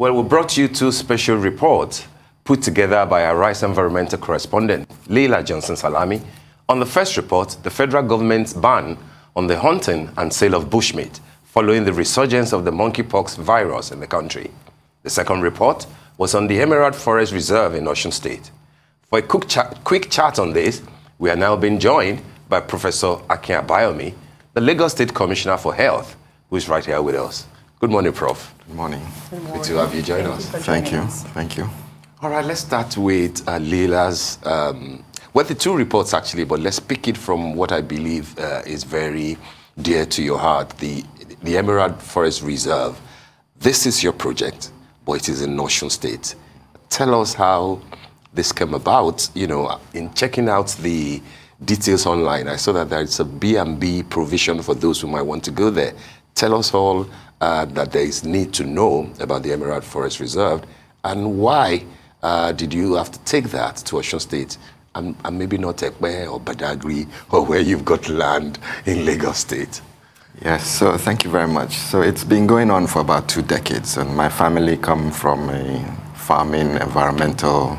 Well, we brought you two special reports put together by our Rice Environmental correspondent, Leila Johnson-Salami. On the first report, the federal government's ban on the hunting and sale of bushmeat following the resurgence of the monkeypox virus in the country. The second report was on the Emirate Forest Reserve in Osun State. For a quick chat on this, we are now being joined by Professor Akin Abayomi, the Lagos State Commissioner for Health, who is right here with us. Good morning, Prof. Good morning. Good to have you join us. Thank you. Thank you. All right, let's start with Leila's, well, the two reports actually, but let's pick it from what I believe is very dear to your heart, the Emirate Forest Reserve. This is your project, but it is in Osun State. Tell us how this came about. You know, in checking out the details online, I saw that there's a B&B provision for those who might want to go there. Tell us all that there is need to know about the Emirate Forest Reserve, and why did you have to take that to Osun State and maybe not Ekpe or Badagry or where you've got land in Lagos State? Yes, so thank you very much. So it's been going on for about 2 decades, and my family come from a farming, environmental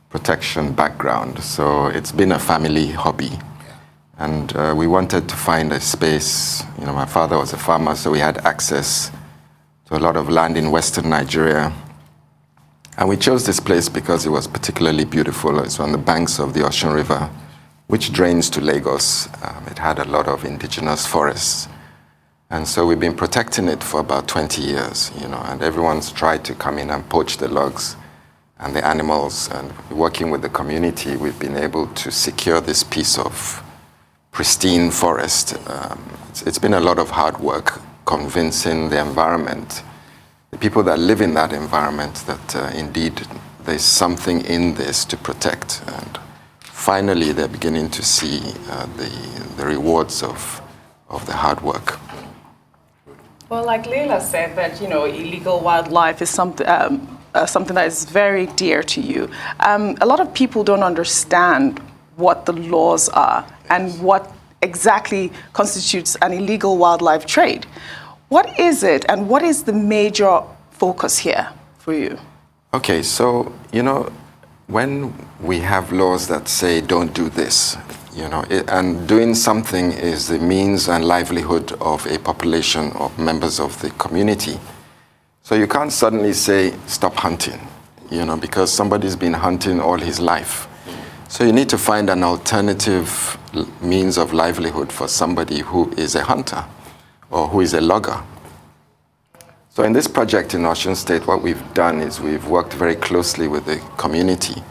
protection background. So it's been a family hobby. And we wanted to find a space. You know, my father was a farmer, so we had access to a lot of land in Western Nigeria. And we chose this place because it was particularly beautiful. It's on the banks of the Osun River, which drains to Lagos. It had a lot of indigenous forests. And so we've been protecting it for about 20 years, you know, and everyone's tried to come in and poach the logs and the animals. And working with the community, we've been able to secure this piece of pristine forest. It's been a lot of hard work convincing the environment, the people that live in that environment, that indeed there's something in this to protect. And finally, they're beginning to see the rewards of the hard work. Well, like Leila said, that, you know, illegal wildlife is something that is very dear to you. A lot of people don't understand what the laws are and what exactly constitutes an illegal wildlife trade. What is it, and what is the major focus here for you? Okay, so, you know, when we have laws that say don't do this, you know, and doing something is the means and livelihood of a population of members of the community. So you can't suddenly say stop hunting, you know, because somebody's been hunting all his life. So you need to find an alternative means of livelihood for somebody who is a hunter or who is a logger. So in this project in Osun State, what we've done is we've worked very closely with the community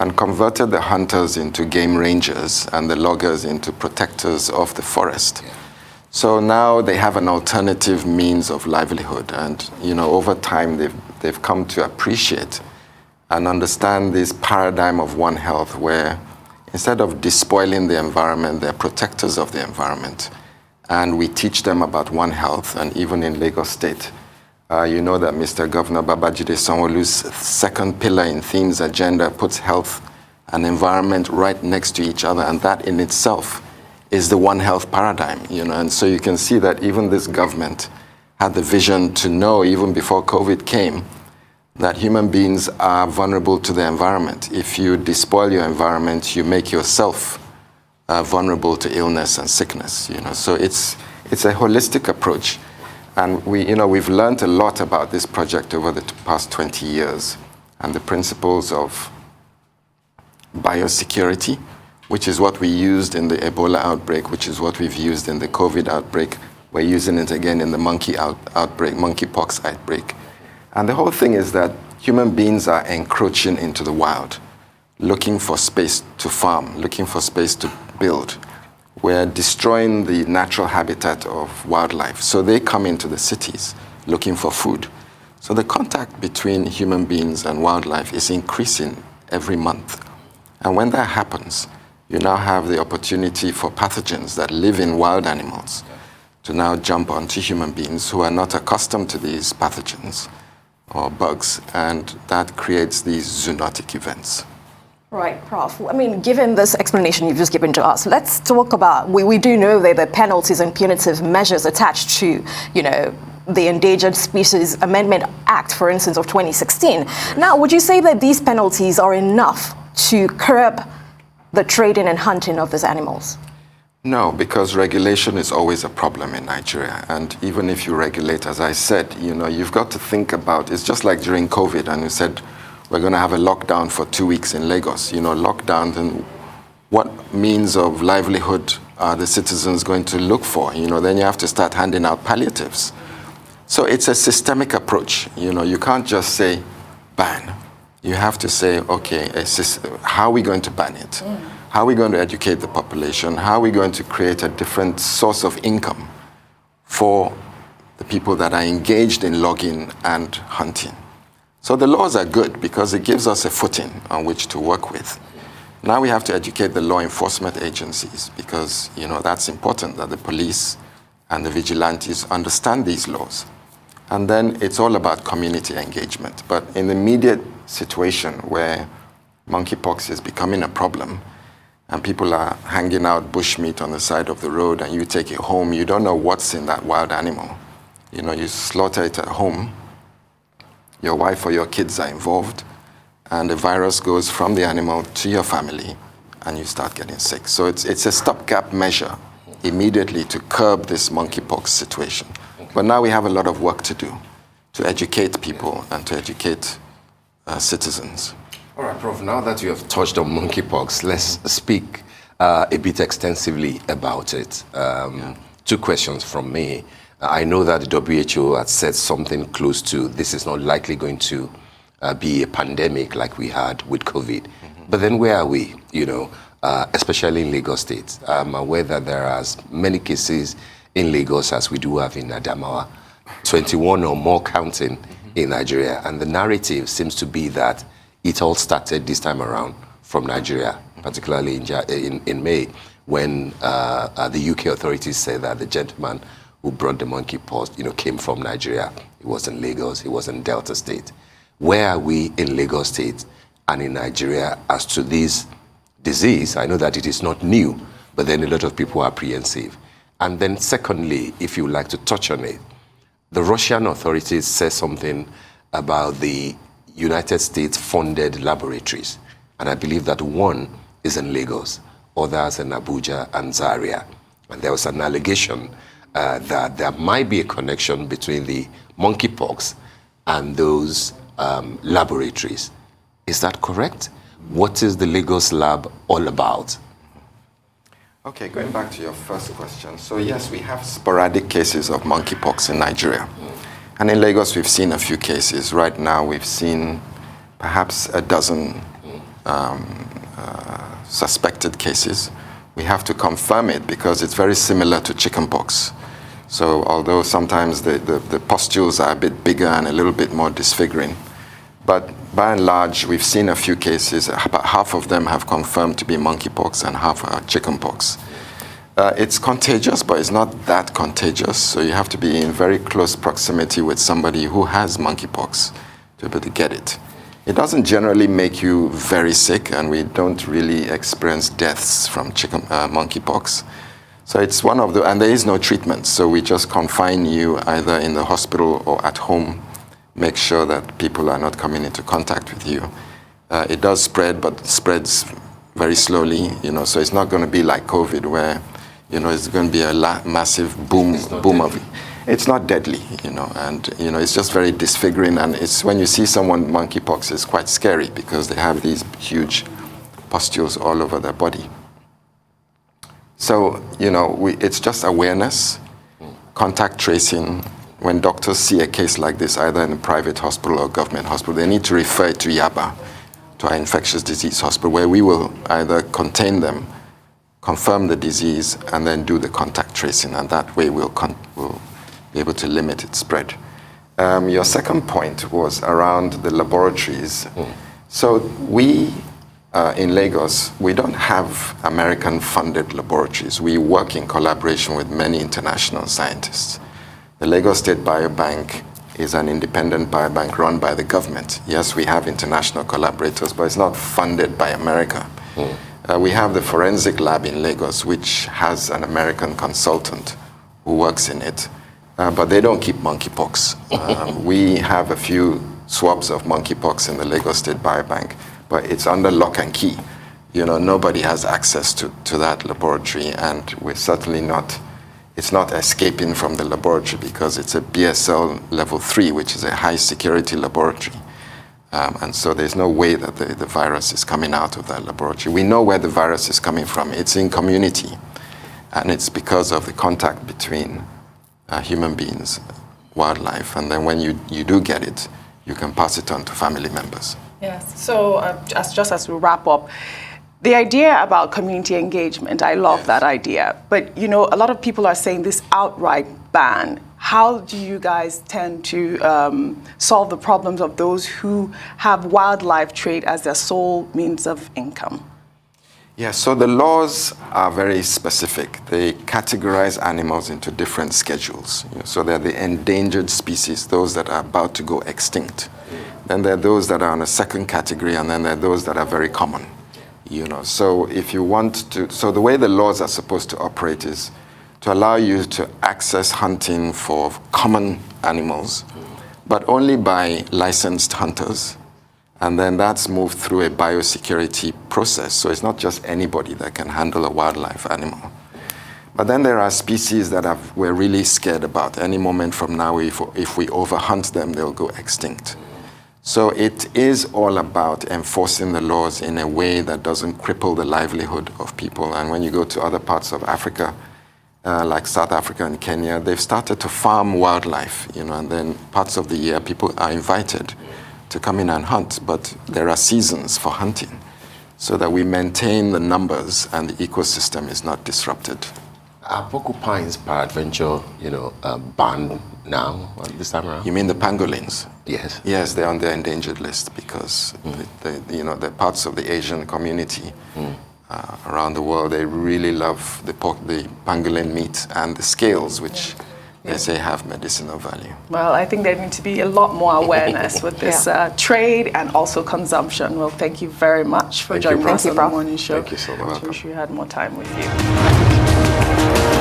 and converted the hunters into game rangers and the loggers into protectors of the forest. So now they have an alternative means of livelihood, and, you know, over time they've come to appreciate and understand this paradigm of One Health, where instead of despoiling the environment, they're protectors of the environment. And we teach them about One Health, and even in Lagos State, you know that Mr. Governor Babajide Sanwo-Olu's second pillar in themes agenda puts health and environment right next to each other, and that in itself is the One Health paradigm, you know. And so you can see that even this government had the vision to know, even before COVID came, that human beings are vulnerable to the environment. If you despoil your environment, you make yourself vulnerable to illness and sickness, you know. So it's a holistic approach. And we've learned a lot about this project over the past 20 years, and the principles of biosecurity, which is what we used in the Ebola outbreak, which is what we've used in the COVID outbreak. We're using it again in the monkeypox outbreak. And the whole thing is that human beings are encroaching into the wild, looking for space to farm, looking for space to build. We're destroying the natural habitat of wildlife. So they come into the cities looking for food. So the contact between human beings and wildlife is increasing every month. And when that happens, you now have the opportunity for pathogens that live in wild animals to now jump onto human beings who are not accustomed to these pathogens or bugs, and that creates these zoonotic events. Right, Prof. I mean, given this explanation you've just given to us, let's talk about, we do know that the penalties and punitive measures attached to, you know, the Endangered Species Amendment Act, for instance, of 2016. Now, would you say that these penalties are enough to curb the trading and hunting of these animals? No, because regulation is always a problem in Nigeria. And even if you regulate, as I said, you've got to think about, it's just like during COVID, and you said, we're going to have a lockdown for 2 weeks in Lagos. Lockdown, and what means of livelihood are the citizens going to look for? Then you have to start handing out palliatives. So it's a systemic approach. You can't just say ban. You have to say, okay, how are we going to ban it? How are we going to educate the population? How are we going to create a different source of income for the people that are engaged in logging and hunting? So the laws are good because it gives us a footing on which to work with. Now we have to educate the law enforcement agencies because, that's important that the police and the vigilantes understand these laws. And then it's all about community engagement. But in the immediate situation where monkeypox is becoming a problem, and people are hanging out bushmeat on the side of the road and you take it home, you don't know what's in that wild animal. You slaughter it at home, your wife or your kids are involved, and the virus goes from the animal to your family, and you start getting sick. So it's a stopgap measure immediately to curb this monkeypox situation. But now we have a lot of work to do to educate people and to educate citizens. All right, Prof, now that you have touched on monkeypox, let's speak a bit extensively about it. 2 questions from me. I know that the WHO had said something close to this is not likely going to be a pandemic like we had with COVID. But then where are we, especially in Lagos State? I'm aware that there are as many cases in Lagos as we do have in Adamawa, 21 or more counting in Nigeria. And the narrative seems to be that it all started this time around from Nigeria, particularly in May, when the UK authorities said that the gentleman who brought the monkeypox, came from Nigeria. It was in Lagos. It was in Delta State. Where are we in Lagos State and in Nigeria as to this disease? I know that it is not new, but then a lot of people are apprehensive. And then secondly, if you would like to touch on it, the Russian authorities said something about the United States funded laboratories. And I believe that one is in Lagos, others in Abuja and Zaria. And there was an allegation that there might be a connection between the monkeypox and those laboratories. Is that correct? What is the Lagos lab all about? Okay, going back to your first question. So yes, we have sporadic cases of monkeypox in Nigeria. And in Lagos, we've seen a few cases. Right now, we've seen perhaps a dozen suspected cases. We have to confirm it because it's very similar to chickenpox. So although sometimes the pustules are a bit bigger and a little bit more disfiguring, but by and large, we've seen a few cases. About half of them have confirmed to be monkeypox and half are chickenpox. It's contagious, but it's not that contagious. So you have to be in very close proximity with somebody who has monkeypox to be able to get it. It doesn't generally make you very sick, and we don't really experience deaths from monkeypox. So it's one of the, and there is no treatment. So we just confine you either in the hospital or at home, make sure that people are not coming into contact with you. It does spread, but it spreads very slowly, so it's not going to be like COVID where, it's going to be a massive boom of it. It's not deadly, and, it's just very disfiguring. And it's when you see someone monkeypox, it's quite scary because they have these huge pustules all over their body. So, it's just awareness, contact tracing. When doctors see a case like this, either in a private hospital or government hospital, they need to refer it to Yaba, to our infectious disease hospital, where we will either contain them, confirm the disease, and then do the contact tracing. And that way we'll be able to limit its spread. Your second point was around the laboratories. So we, in Lagos, we don't have American-funded laboratories. We work in collaboration with many international scientists. The Lagos State Biobank is an independent biobank run by the government. Yes, we have international collaborators, but it's not funded by America. We have the forensic lab in Lagos, which has an American consultant who works in it. but they don't keep monkeypox. We have a few swabs of monkeypox in the Lagos State Biobank, but it's under lock and key. You know, nobody has access to that laboratory, and we're certainly not, it's not escaping from the laboratory because it's a BSL level 3, which is a high security laboratory. And so there's no way that the virus is coming out of that laboratory. We know where the virus is coming from. It's in community, and it's because of the contact between human beings, wildlife, and then when you do get it, you can pass it on to family members. Yes, so just as we wrap up, the idea about community engagement, I love that idea. But, you know, a lot of people are saying this outright ban. How do you guys tend to solve the problems of those who have wildlife trade as their sole means of income? Yeah, so the laws are very specific. They categorize animals into different schedules. You know, so they're the endangered species, those that are about to go extinct. Then there are those that are on a second category, and then there are those that are very common. You know, so if you want to, so the way the laws are supposed to operate is to allow you to access hunting for common animals, but only by licensed hunters. And then that's moved through a biosecurity process. So it's not just anybody that can handle a wildlife animal. But then there are species that we're really scared about. Any moment from now, if we overhunt them, they'll go extinct. So it is all about enforcing the laws in a way that doesn't cripple the livelihood of people. And when you go to other parts of Africa, like South Africa and Kenya, they've started to farm wildlife, you know, and then parts of the year people are invited to come in and hunt, but there are seasons for hunting so that we maintain the numbers and the ecosystem is not disrupted. Are porcupines, peradventure, you know, banned now this time around? You mean the pangolins? Yes. Yes, they're on the endangered list because you know, the parts of the Asian community around the world, they really love the pangolin meat and the scales, which they say have medicinal value. Well, I think there needs to be a lot more awareness with this trade and also consumption. Well, thank you very much for joining us on the morning show. Thank you so much. I wish we had more time with you.